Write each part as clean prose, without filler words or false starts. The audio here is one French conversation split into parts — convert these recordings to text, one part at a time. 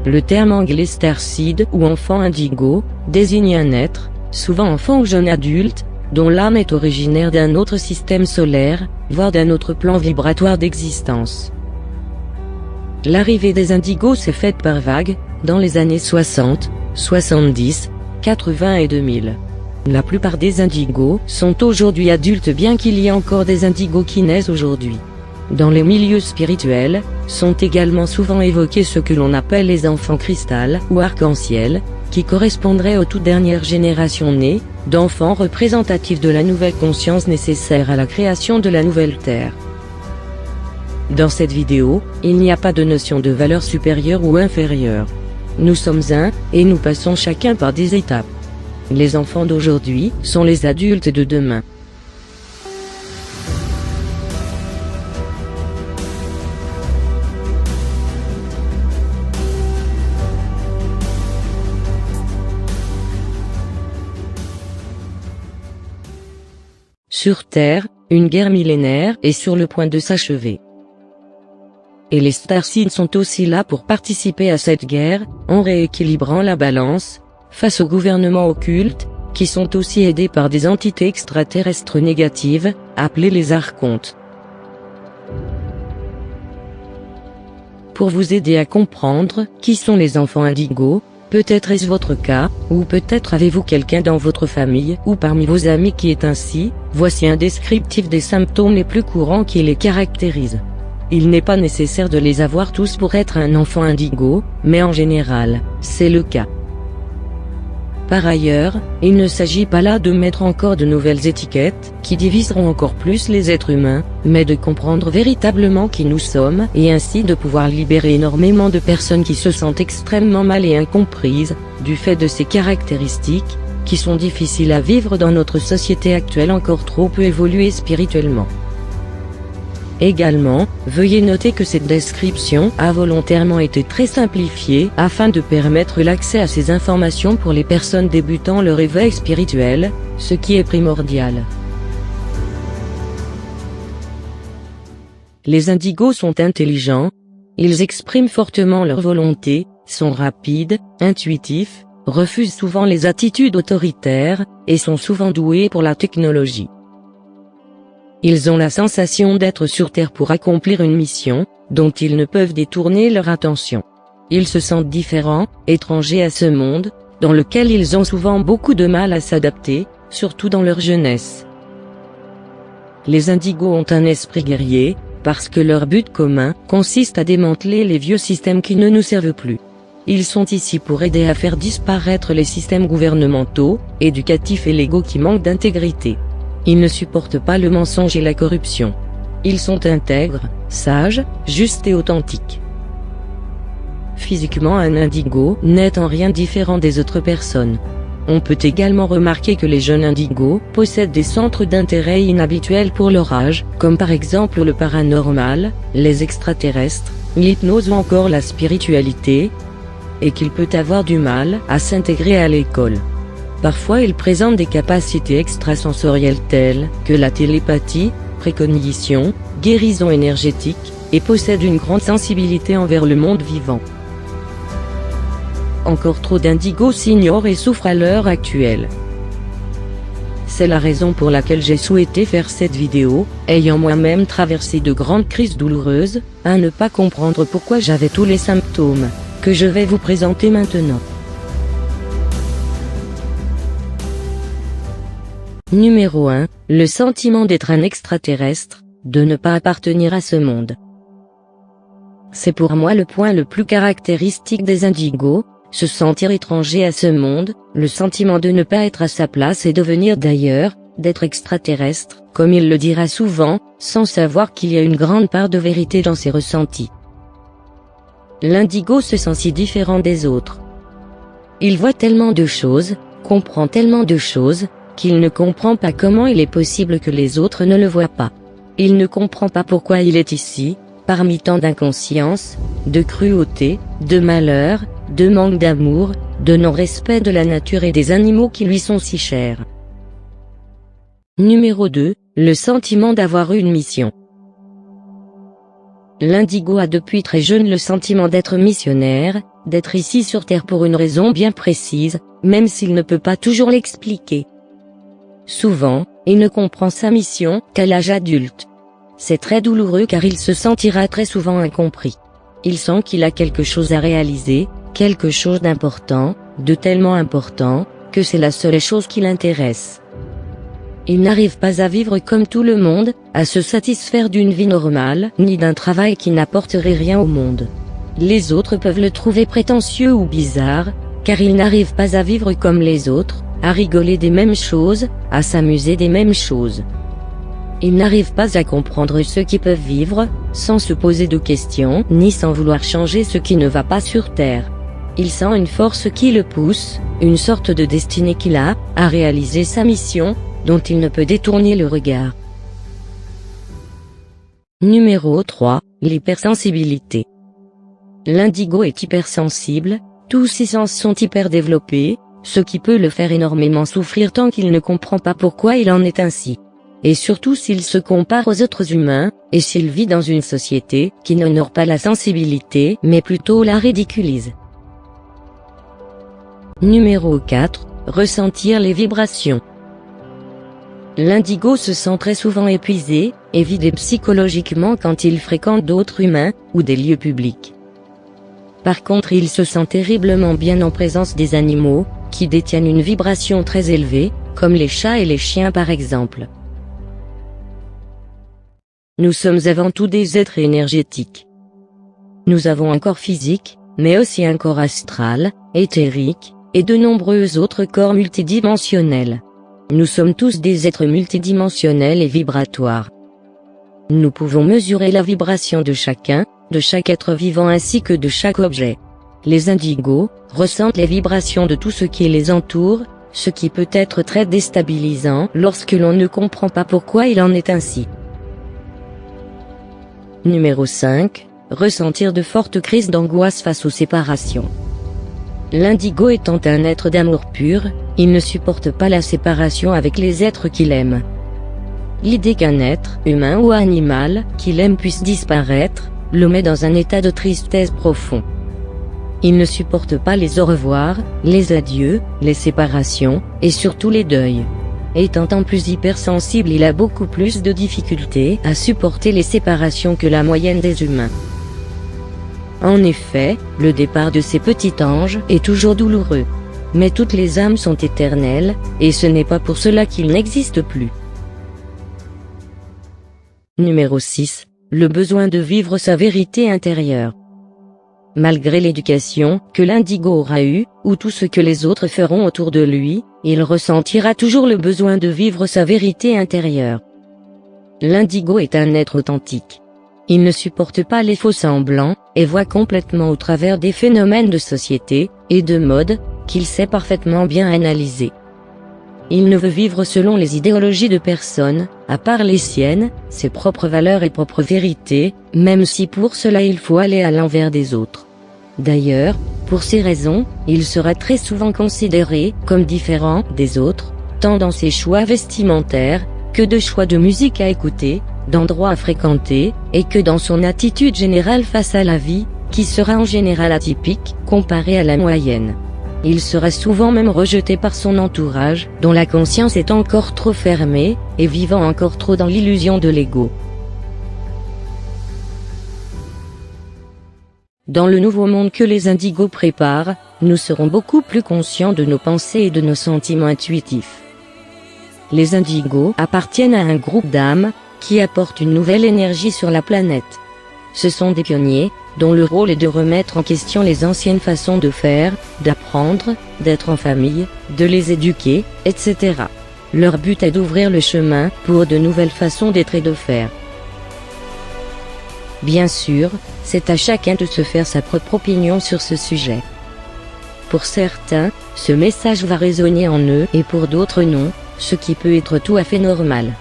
Le terme anglais starseed ou enfant indigo désigne un être, souvent enfant ou jeune adulte, dont l'âme est originaire d'un autre système solaire, voire d'un autre plan vibratoire d'existence. L'arrivée des indigos s'est faite par vagues, dans les années 60, 70, 80 et 2000. La plupart des indigos sont aujourd'hui adultes, bien qu'il y ait encore des indigos qui naissent aujourd'hui. Dans les milieux spirituels, sont également souvent évoqués ce que l'on appelle les enfants cristal ou arc-en-ciel, qui correspondraient aux toutes dernières générations nées, d'enfants représentatifs de la nouvelle conscience nécessaire à la création de la nouvelle Terre. Dans cette vidéo, il n'y a pas de notion de valeur supérieure ou inférieure. Nous sommes un, et nous passons chacun par des étapes. Les enfants d'aujourd'hui sont les adultes de demain. Sur Terre, une guerre millénaire est sur le point de s'achever. Et les starseeds sont aussi là pour participer à cette guerre, en rééquilibrant la balance, face aux gouvernements occultes, qui sont aussi aidés par des entités extraterrestres négatives, appelées les archontes. Pour vous aider à comprendre qui sont les enfants indigos, peut-être est-ce votre cas, ou peut-être avez-vous quelqu'un dans votre famille ou parmi vos amis qui est ainsi. Voici un descriptif des symptômes les plus courants qui les caractérisent. Il n'est pas nécessaire de les avoir tous pour être un enfant indigo, mais en général, c'est le cas. Par ailleurs, il ne s'agit pas là de mettre encore de nouvelles étiquettes, qui diviseront encore plus les êtres humains, mais de comprendre véritablement qui nous sommes, et ainsi de pouvoir libérer énormément de personnes qui se sentent extrêmement mal et incomprises, du fait de ces caractéristiques, qui sont difficiles à vivre dans notre société actuelle encore trop peu évoluée spirituellement. Également, veuillez noter que cette description a volontairement été très simplifiée afin de permettre l'accès à ces informations pour les personnes débutant leur éveil spirituel, ce qui est primordial. Les indigos sont intelligents, ils expriment fortement leur volonté, sont rapides, intuitifs, refusent souvent les attitudes autoritaires, et sont souvent doués pour la technologie. Ils ont la sensation d'être sur Terre pour accomplir une mission, dont ils ne peuvent détourner leur attention. Ils se sentent différents, étrangers à ce monde, dans lequel ils ont souvent beaucoup de mal à s'adapter, surtout dans leur jeunesse. Les indigos ont un esprit guerrier, parce que leur but commun consiste à démanteler les vieux systèmes qui ne nous servent plus. Ils sont ici pour aider à faire disparaître les systèmes gouvernementaux, éducatifs et légaux qui manquent d'intégrité. Ils ne supportent pas le mensonge et la corruption. Ils sont intègres, sages, justes et authentiques. Physiquement, un indigo n'est en rien différent des autres personnes. On peut également remarquer que les jeunes indigos possèdent des centres d'intérêt inhabituels pour leur âge, comme par exemple le paranormal, les extraterrestres, l'hypnose ou encore la spiritualité, et qu'il peut avoir du mal à s'intégrer à l'école. Parfois ils présentent des capacités extrasensorielles telles que la télépathie, précognition, guérison énergétique, et possèdent une grande sensibilité envers le monde vivant. Encore trop d'indigos s'ignorent et souffrent à l'heure actuelle. C'est la raison pour laquelle j'ai souhaité faire cette vidéo, ayant moi-même traversé de grandes crises douloureuses, à ne pas comprendre pourquoi j'avais tous les symptômes, que je vais vous présenter maintenant. Numéro 1, le sentiment d'être un extraterrestre, de ne pas appartenir à ce monde. C'est pour moi le point le plus caractéristique des indigos, se sentir étranger à ce monde, le sentiment de ne pas être à sa place et de venir d'ailleurs, d'être extraterrestre, comme il le dira souvent, sans savoir qu'il y a une grande part de vérité dans ses ressentis. L'indigo se sent si différent des autres. Il voit tellement de choses, comprend tellement de choses, qu'il ne comprend pas comment il est possible que les autres ne le voient pas. Il ne comprend pas pourquoi il est ici, parmi tant d'inconscience, de cruauté, de malheur, de manque d'amour, de non-respect de la nature et des animaux qui lui sont si chers. Numéro 2, le sentiment d'avoir une mission. L'indigo a depuis très jeune le sentiment d'être missionnaire, d'être ici sur Terre pour une raison bien précise, même s'il ne peut pas toujours l'expliquer. Souvent, il ne comprend sa mission qu'à l'âge adulte. C'est très douloureux car il se sentira très souvent incompris. Il sent qu'il a quelque chose à réaliser, quelque chose d'important, de tellement important, que c'est la seule chose qui l'intéresse. Il n'arrive pas à vivre comme tout le monde, à se satisfaire d'une vie normale, ni d'un travail qui n'apporterait rien au monde. Les autres peuvent le trouver prétentieux ou bizarre, car il n'arrive pas à vivre comme les autres, à rigoler des mêmes choses, à s'amuser des mêmes choses. Il n'arrive pas à comprendre ceux qui peuvent vivre, sans se poser de questions, ni sans vouloir changer ce qui ne va pas sur Terre. Il sent une force qui le pousse, une sorte de destinée qu'il a, à réaliser sa mission, dont il ne peut détourner le regard. Numéro 3, l'hypersensibilité. L'indigo est hypersensible, tous ses sens sont hyper développés, ce qui peut le faire énormément souffrir tant qu'il ne comprend pas pourquoi il en est ainsi. Et surtout s'il se compare aux autres humains, et s'il vit dans une société qui n'honore pas la sensibilité mais plutôt la ridiculise. Numéro 4, ressentir les vibrations. L'indigo se sent très souvent épuisé, et vidé psychologiquement quand il fréquente d'autres humains, ou des lieux publics. Par contre il se sent terriblement bien en présence des animaux, qui détiennent une vibration très élevée, comme les chats et les chiens par exemple. Nous sommes avant tout des êtres énergétiques. Nous avons un corps physique, mais aussi un corps astral, éthérique, et de nombreux autres corps multidimensionnels. Nous sommes tous des êtres multidimensionnels et vibratoires. Nous pouvons mesurer la vibration de chacun, de chaque être vivant ainsi que de chaque objet. Les indigos ressentent les vibrations de tout ce qui les entoure, ce qui peut être très déstabilisant lorsque l'on ne comprend pas pourquoi il en est ainsi. Numéro 5, ressentir de fortes crises d'angoisse face aux séparations. L'indigo étant un être d'amour pur, il ne supporte pas la séparation avec les êtres qu'il aime. L'idée qu'un être, humain ou animal, qu'il aime puisse disparaître, le met dans un état de tristesse profond. Il ne supporte pas les au revoir, les adieux, les séparations, et surtout les deuils. Étant en plus hypersensible, il a beaucoup plus de difficultés à supporter les séparations que la moyenne des humains. En effet, le départ de ces petits anges est toujours douloureux. Mais toutes les âmes sont éternelles, et ce n'est pas pour cela qu'ils n'existent plus. Numéro 6, le besoin de vivre sa vérité intérieure. Malgré l'éducation que l'indigo aura eue, ou tout ce que les autres feront autour de lui, il ressentira toujours le besoin de vivre sa vérité intérieure. L'indigo est un être authentique. Il ne supporte pas les faux semblants, et voit complètement au travers des phénomènes de société, et de mode, qu'il sait parfaitement bien analyser. Il ne veut vivre selon les idéologies de personne, à part les siennes, ses propres valeurs et propres vérités, même si pour cela il faut aller à l'envers des autres. D'ailleurs, pour ces raisons, il sera très souvent considéré comme différent des autres, tant dans ses choix vestimentaires, que de choix de musique à écouter, d'endroits à fréquenter, et que dans son attitude générale face à la vie, qui sera en général atypique, comparée à la moyenne. Il sera souvent même rejeté par son entourage, dont la conscience est encore trop fermée, et vivant encore trop dans l'illusion de l'ego. Dans le nouveau monde que les indigos préparent, nous serons beaucoup plus conscients de nos pensées et de nos sentiments intuitifs. Les indigos appartiennent à un groupe d'âmes, qui apportent une nouvelle énergie sur la planète. Ce sont des pionniers, dont le rôle est de remettre en question les anciennes façons de faire, d'apprendre, d'être en famille, de les éduquer, etc. Leur but est d'ouvrir le chemin pour de nouvelles façons d'être et de faire. Bien sûr, c'est à chacun de se faire sa propre opinion sur ce sujet. Pour certains, ce message va résonner en eux et pour d'autres non, ce qui peut être tout à fait normal.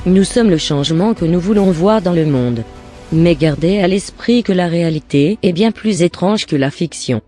Nous sommes le changement que nous voulons voir dans le monde. Mais gardez à l'esprit que la réalité est bien plus étrange que la fiction.